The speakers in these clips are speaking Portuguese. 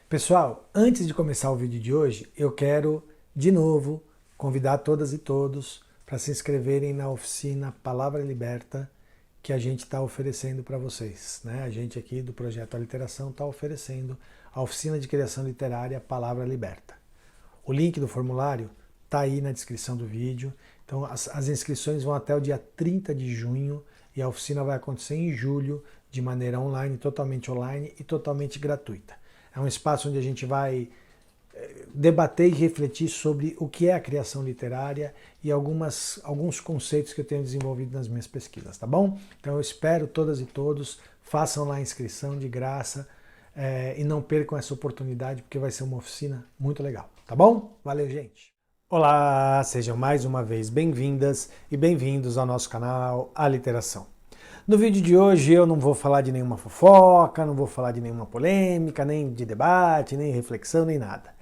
Pessoal, antes de começar o vídeo de hoje, eu quero, de novo, convidar todas e todos para se inscreverem na oficina Palavra Liberta que a gente está oferecendo para vocês, né? A gente aqui do Projeto Aliteração está oferecendo a oficina de criação literária Palavra Liberta. O link do formulário está aí na descrição do vídeo. Então, as inscrições vão até o dia 30 de junho e a oficina vai acontecer em julho, de maneira online e totalmente gratuita. É um espaço onde a gente vai debater e refletir sobre o que é a criação literária e alguns conceitos que eu tenho desenvolvido nas minhas pesquisas, tá bom? Então eu espero todas e todos, façam lá a inscrição de graça e não percam essa oportunidade, porque vai ser uma oficina muito legal, tá bom? Valeu, gente! Olá, sejam mais uma vez bem-vindas e bem-vindos ao nosso canal Aliteração. No vídeo de hoje eu não vou falar de nenhuma fofoca, não vou falar de nenhuma polêmica, nem de debate, nem reflexão, nem nada.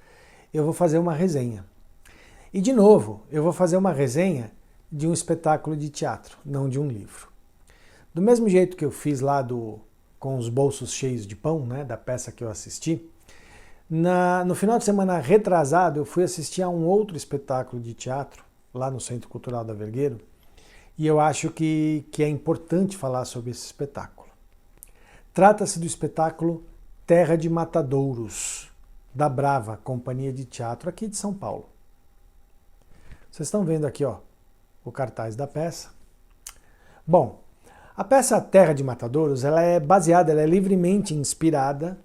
Eu vou fazer uma resenha. E de novo, eu vou fazer uma resenha de um espetáculo de teatro, não de um livro. Do mesmo jeito que eu fiz lá com os bolsos cheios de pão, né, da peça que eu assisti, no final de semana retrasado eu fui assistir a um outro espetáculo de teatro, lá no Centro Cultural da Vergueiro, e eu acho que é importante falar sobre esse espetáculo. Trata-se do espetáculo Terra de Matadouros, da Brava, companhia de teatro aqui de São Paulo. Vocês estão vendo aqui, ó, o cartaz da peça. Bom, a peça Terra de Matadouros, ela é livremente inspirada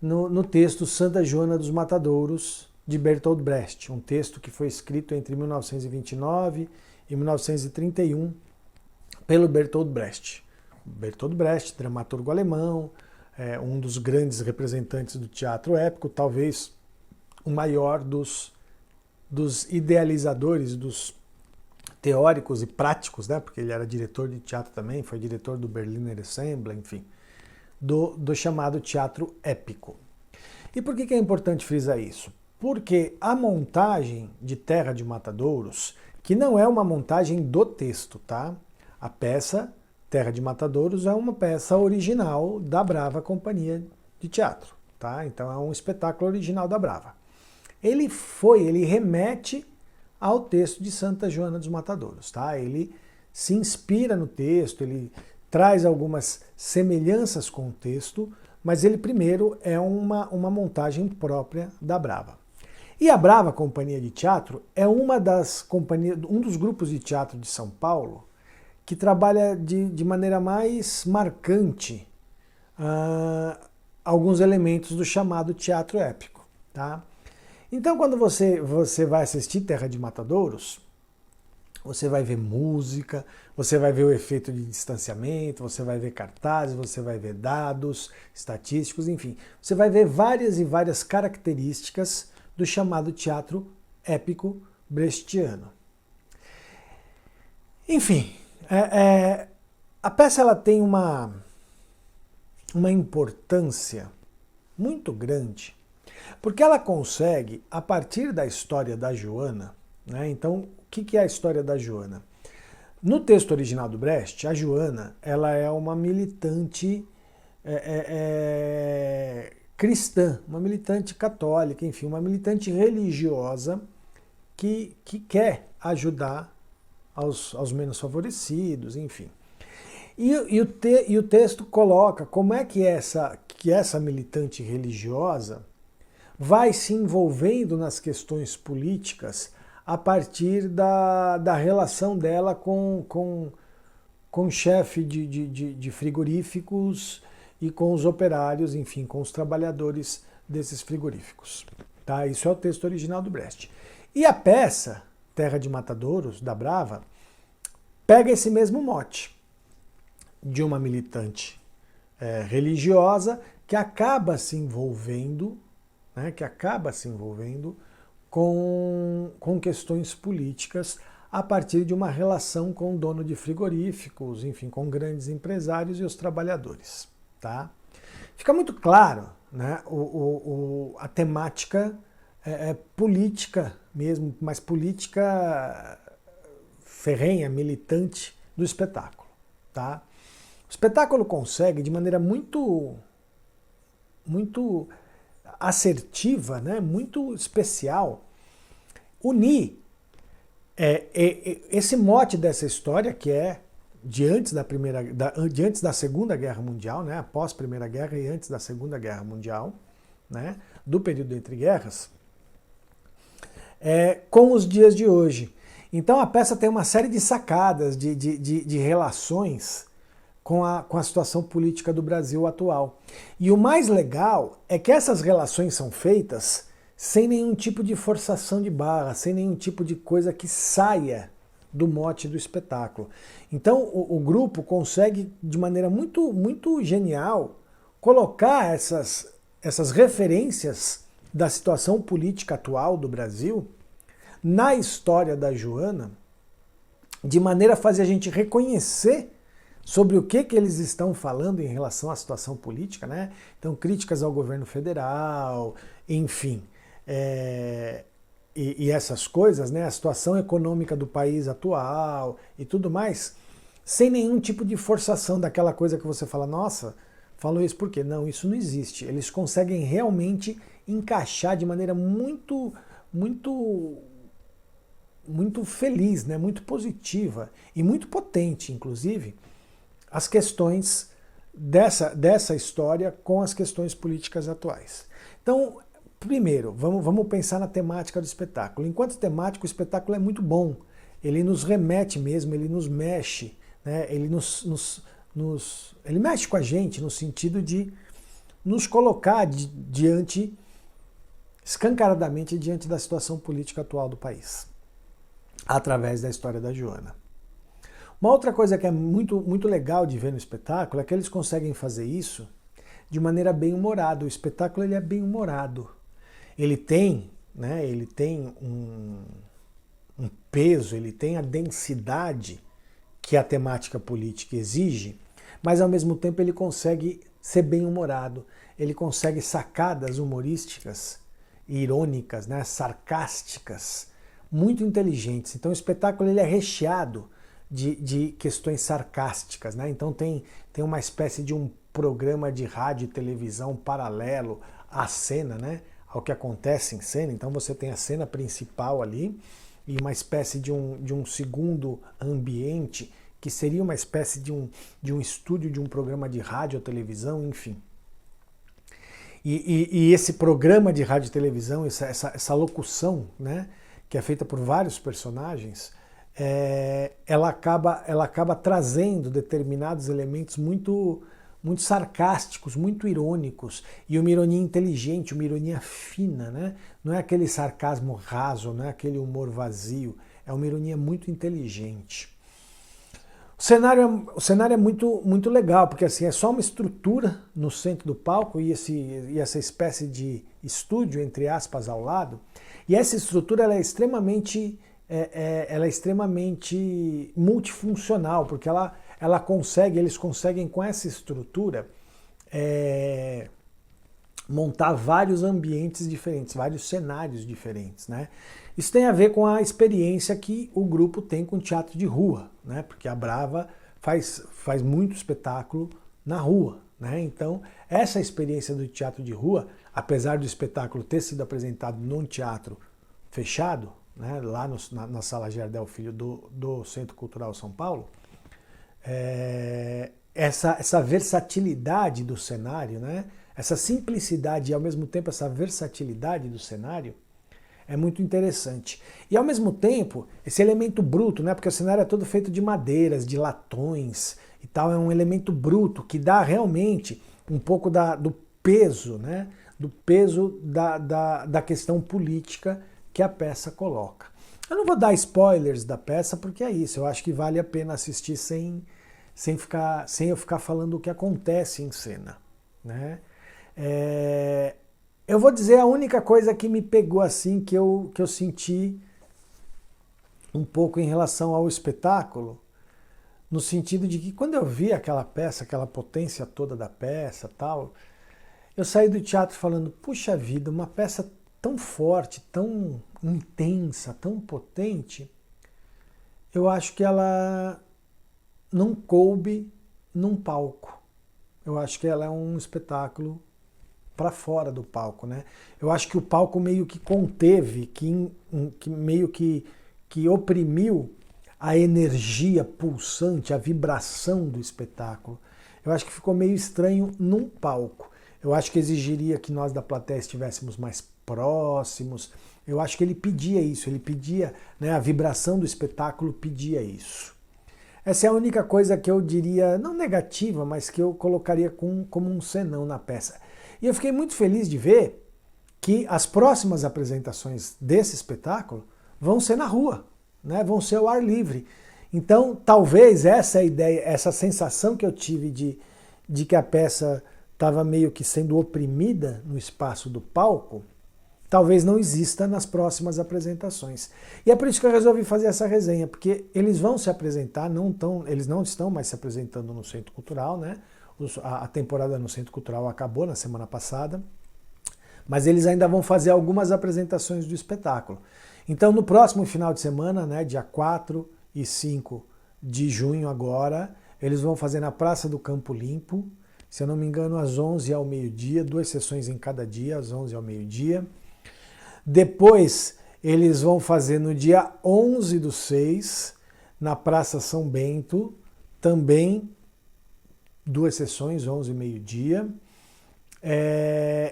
no texto Santa Joana dos Matadouros, de Bertolt Brecht, um texto que foi escrito entre 1929 em 1931, pelo Bertolt Brecht. Bertolt Brecht, dramaturgo alemão, um dos grandes representantes do teatro épico, talvez o maior dos idealizadores, dos teóricos e práticos, né? Porque ele era diretor de teatro também, foi diretor do Berliner Ensemble, enfim, do chamado teatro épico. E por que é importante frisar isso? Porque a montagem de Terra de Matadouros, que não é uma montagem do texto, tá? A peça Terra de Matadouros é uma peça original da Brava Companhia de Teatro, tá? Então é um espetáculo original da Brava. Ele remete ao texto de Santa Joana dos Matadouros, tá? Ele se inspira no texto, ele traz algumas semelhanças com o texto, mas ele primeiro é uma montagem própria da Brava. E a Brava Companhia de Teatro é um dos grupos de teatro de São Paulo que trabalha de maneira mais marcante alguns elementos do chamado teatro épico, tá? Então, quando você vai assistir Terra de Matadouros, você vai ver música, você vai ver o efeito de distanciamento, você vai ver cartazes, você vai ver dados estatísticos, enfim. Você vai ver várias e várias características do chamado teatro épico brechtiano. Enfim, a peça ela tem uma importância muito grande, porque ela consegue, a partir da história da Joana, né? Então, o que é a história da Joana? No texto original do Brecht, a Joana ela é uma militante cristã, uma militante católica, enfim, uma militante religiosa que quer ajudar aos menos favorecidos, enfim. E o texto coloca como é que essa militante religiosa vai se envolvendo nas questões políticas a partir da relação dela com o chefe de frigoríficos e com os operários, enfim, com os trabalhadores desses frigoríficos. Tá? Isso é o texto original do Brecht. E a peça, Terra de Matadouros, da Brava, pega esse mesmo mote de uma militante religiosa que acaba se envolvendo, né, com questões políticas a partir de uma relação com o dono de frigoríficos, enfim, com grandes empresários e os trabalhadores. Tá? Fica muito claro, né, a temática política mesmo, mas política ferrenha, militante do espetáculo. tá? O espetáculo consegue, de maneira muito assertiva, né, muito especial, unir esse mote dessa história, que é de antes da Segunda Guerra Mundial, né, após a Primeira Guerra e antes da Segunda Guerra Mundial, né, do período entre guerras, com os dias de hoje. Então a peça tem uma série de sacadas, de relações com a situação política do Brasil atual. E o mais legal é que essas relações são feitas sem nenhum tipo de forçação de barra, sem nenhum tipo de coisa que saia do mote do espetáculo. Então o grupo consegue, de maneira muito genial, colocar essas referências da situação política atual do Brasil na história da Joana, de maneira a fazer a gente reconhecer sobre o que eles estão falando em relação à situação política, né? Então, críticas ao governo federal, enfim, e essas coisas, né? A situação econômica do país atual e tudo mais, sem nenhum tipo de forçação daquela coisa que você fala, nossa, falou isso por quê? Não, isso não existe. Eles conseguem realmente encaixar de maneira muito feliz, né? Muito positiva e muito potente, inclusive, as questões dessa história com as questões políticas atuais. Então, primeiro, vamos pensar na temática do espetáculo. Enquanto temático, o espetáculo é muito bom. Ele nos remete mesmo, ele nos mexe, né? Ele ele mexe com a gente no sentido de nos colocar escancaradamente diante da situação política atual do país, através da história da Joana. Uma outra coisa que é muito legal de ver no espetáculo é que eles conseguem fazer isso de maneira bem humorada. O espetáculo ele é bem humorado. Ele tem um peso, ele tem a densidade que a temática política exige, mas ao mesmo tempo ele consegue ser bem humorado. Ele consegue sacadas humorísticas, irônicas, né, sarcásticas, muito inteligentes. Então o espetáculo ele é recheado de questões sarcásticas, né? Então tem uma espécie de um programa de rádio e televisão paralelo à cena, né? Ao que acontece em cena. Então você tem a cena principal ali e uma espécie de um segundo ambiente que seria uma espécie de um estúdio de um programa de rádio ou televisão, enfim. E esse programa de rádio e televisão, essa locução, né, que é feita por vários personagens, ela acaba trazendo determinados elementos muito sarcásticos, muito irônicos, e uma ironia inteligente, uma ironia fina, né? Não é aquele sarcasmo raso, não é aquele humor vazio, é uma ironia muito inteligente. O cenário é muito legal, porque assim, é só uma estrutura no centro do palco e essa espécie de estúdio, entre aspas, ao lado, e essa estrutura ela é extremamente multifuncional, porque eles conseguem com essa estrutura montar vários ambientes diferentes, vários cenários diferentes, né? Isso tem a ver com a experiência que o grupo tem com teatro de rua, né? Porque a Brava faz muito espetáculo na rua, né? Então, essa experiência do teatro de rua, apesar do espetáculo ter sido apresentado num teatro fechado, né, lá na Sala Gerdel Filho do Centro Cultural São Paulo, essa versatilidade do cenário, né, essa simplicidade e ao mesmo tempo essa versatilidade do cenário é muito interessante. E ao mesmo tempo, esse elemento bruto, né, porque o cenário é todo feito de madeiras, de latões e tal, é um elemento bruto que dá realmente um pouco do peso, né, do peso da questão política que a peça coloca. Eu não vou dar spoilers da peça porque é isso, eu acho que vale a pena assistir sem eu ficar falando o que acontece em cena, né? Eu vou dizer a única coisa que me pegou assim, que eu senti um pouco em relação ao espetáculo, no sentido de que quando eu vi aquela peça, aquela potência toda da peça tal, eu saí do teatro falando, puxa vida, uma peça tão forte, tão intensa, tão potente, eu acho que ela não coube num palco. Eu acho que ela é um espetáculo para fora do palco, né? Eu acho que o palco meio que conteve, que meio que oprimiu a energia pulsante, a vibração do espetáculo. Eu acho que ficou meio estranho num palco. Eu acho que exigiria que nós da plateia estivéssemos mais próximos. Eu acho que ele pedia isso, ele pedia, né, a vibração do espetáculo pedia isso. Essa é a única coisa que eu diria, não negativa, mas que eu colocaria como um senão na peça. E eu fiquei muito feliz de ver que as próximas apresentações desse espetáculo vão ser na rua, né? Vão ser ao ar livre. Então, talvez essa ideia, essa sensação que eu tive de que a peça estava meio que sendo oprimida no espaço do palco, talvez não exista nas próximas apresentações. E é por isso que eu resolvi fazer essa resenha, porque eles vão se apresentar, eles não estão mais se apresentando no Centro Cultural, né? A temporada no Centro Cultural acabou na semana passada, mas eles ainda vão fazer algumas apresentações do espetáculo. Então, no próximo final de semana, né, dia 4 e 5 de junho agora, eles vão fazer na Praça do Campo Limpo, se eu não me engano, às 11 ao meio-dia, 2 sessões em cada dia, às 11 ao meio-dia. Depois, eles vão fazer no dia 11/6, na Praça São Bento, também 2 sessões, 11 e meio-dia.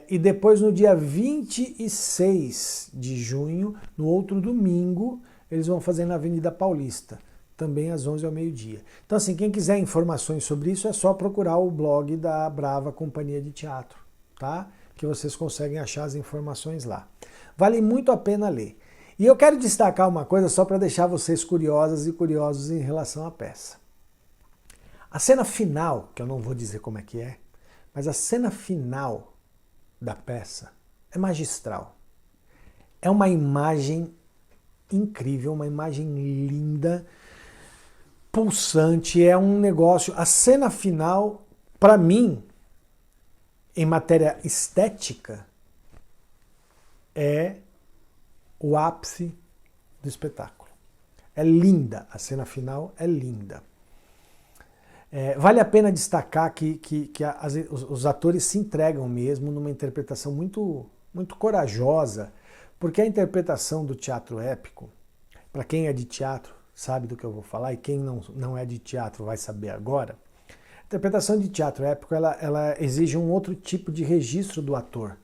E depois, no dia 26 de junho, no outro domingo, eles vão fazer na Avenida Paulista, também às 11 ao meio-dia. Então, assim, quem quiser informações sobre isso, é só procurar o blog da Brava Companhia de Teatro, tá? Que vocês conseguem achar as informações lá. Vale muito a pena ler. E eu quero destacar uma coisa só para deixar vocês curiosas e curiosos em relação à peça. A cena final, que eu não vou dizer como é que é, mas a cena final da peça é magistral. É uma imagem incrível, uma imagem linda, pulsante, é um negócio... A cena final, para mim, em matéria estética, é o ápice do espetáculo. É linda, a cena final é linda. Vale a pena destacar que os atores se entregam mesmo numa interpretação muito, muito corajosa, porque a interpretação do teatro épico, para quem é de teatro sabe do que eu vou falar, e quem não é de teatro vai saber agora, a interpretação de teatro épico ela exige um outro tipo de registro do ator,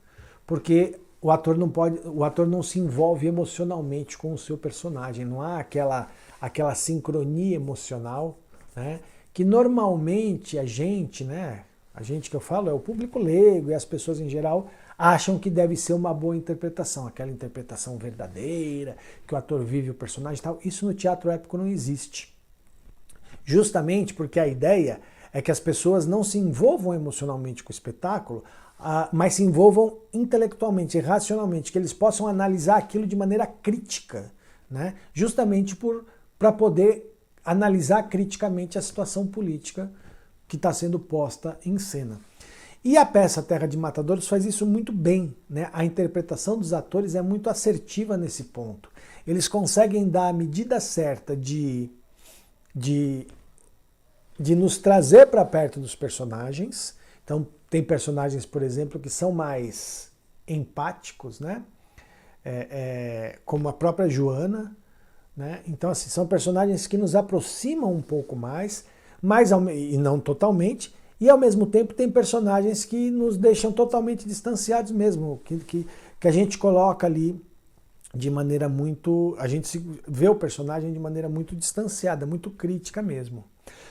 porque o ator não se envolve emocionalmente com o seu personagem, não há aquela sincronia emocional, né? Que normalmente a gente que eu falo é o público leigo e as pessoas em geral acham que deve ser uma boa interpretação, aquela interpretação verdadeira, que o ator vive o personagem e tal. Isso no teatro épico não existe. Justamente porque a ideia é que as pessoas não se envolvam emocionalmente com o espetáculo, mas se envolvam intelectualmente, racionalmente, que eles possam analisar aquilo de maneira crítica, né? Justamente para poder analisar criticamente a situação política que está sendo posta em cena. E a peça Terra de Matadores faz isso muito bem, né? A interpretação dos atores é muito assertiva nesse ponto. Eles conseguem dar a medida certa de nos trazer para perto dos personagens. Então, tem personagens, por exemplo, que são mais empáticos, né? Como a própria Joana, né? Então, assim, são personagens que nos aproximam um pouco mais, e não totalmente, e ao mesmo tempo tem personagens que nos deixam totalmente distanciados mesmo, que a gente coloca ali de maneira muito... A gente vê o personagem de maneira muito distanciada, muito crítica mesmo.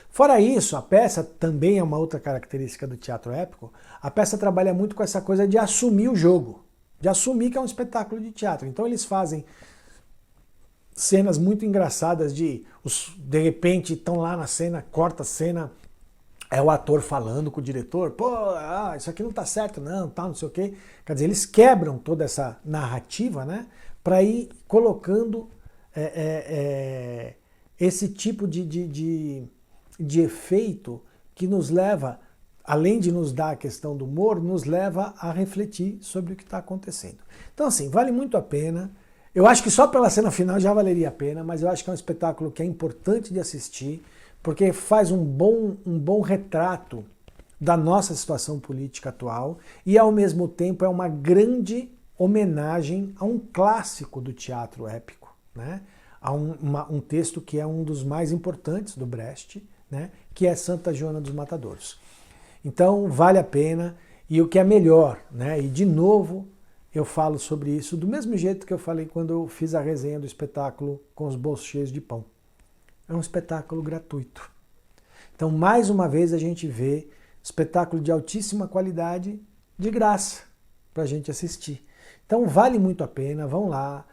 Fora isso, a peça também é uma outra característica do teatro épico. A peça trabalha muito com essa coisa de assumir o jogo, de assumir que é um espetáculo de teatro. Então eles fazem cenas muito engraçadas de repente estão lá na cena, corta a cena, é o ator falando com o diretor, pô, isso aqui não tá certo não, tal, não sei o quê. Quer dizer, eles quebram toda essa narrativa, né, para ir colocando esse tipo de efeito que nos leva, além de nos dar a questão do humor, nos leva a refletir sobre o que está acontecendo. Então, assim, vale muito a pena. Eu acho que só pela cena final já valeria a pena, mas eu acho que é um espetáculo que é importante de assistir porque faz um bom retrato da nossa situação política atual e, ao mesmo tempo, é uma grande homenagem a um clássico do teatro épico, né? A um texto que é um dos mais importantes do Brecht, né? Que é Santa Joana dos Matadouros. Então, vale a pena, e o que é melhor, né? E, de novo, eu falo sobre isso do mesmo jeito que eu falei quando eu fiz a resenha do espetáculo Com os Bolsos Cheios de Pão. É um espetáculo gratuito. Então, mais uma vez, a gente vê espetáculo de altíssima qualidade de graça para a gente assistir. Então, vale muito a pena, vão lá,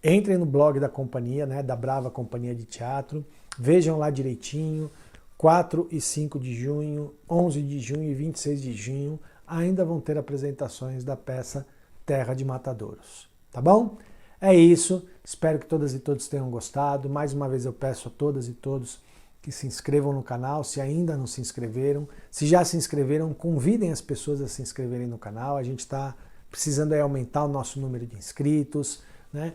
entrem no blog da companhia, né, da Brava Companhia de Teatro, vejam lá direitinho, 4 e 5 de junho, 11 de junho e 26 de junho, ainda vão ter apresentações da peça Terra de Matadouros. Tá bom? É isso, espero que todas e todos tenham gostado. Mais uma vez eu peço a todas e todos que se inscrevam no canal, se ainda não se inscreveram. Se já se inscreveram, convidem as pessoas a se inscreverem no canal. A gente está precisando aumentar o nosso número de inscritos, né?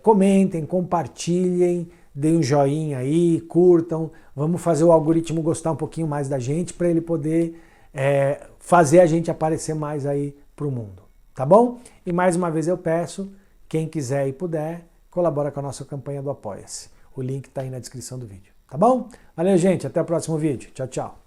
Comentem, compartilhem, deem um joinha aí, curtam. Vamos fazer o algoritmo gostar um pouquinho mais da gente para ele poder fazer a gente aparecer mais aí para o mundo. Tá bom? E mais uma vez eu peço, quem quiser e puder, colabora com a nossa campanha do Apoia-se. O link está aí na descrição do vídeo. Tá bom? Valeu, gente. Até o próximo vídeo. Tchau, tchau.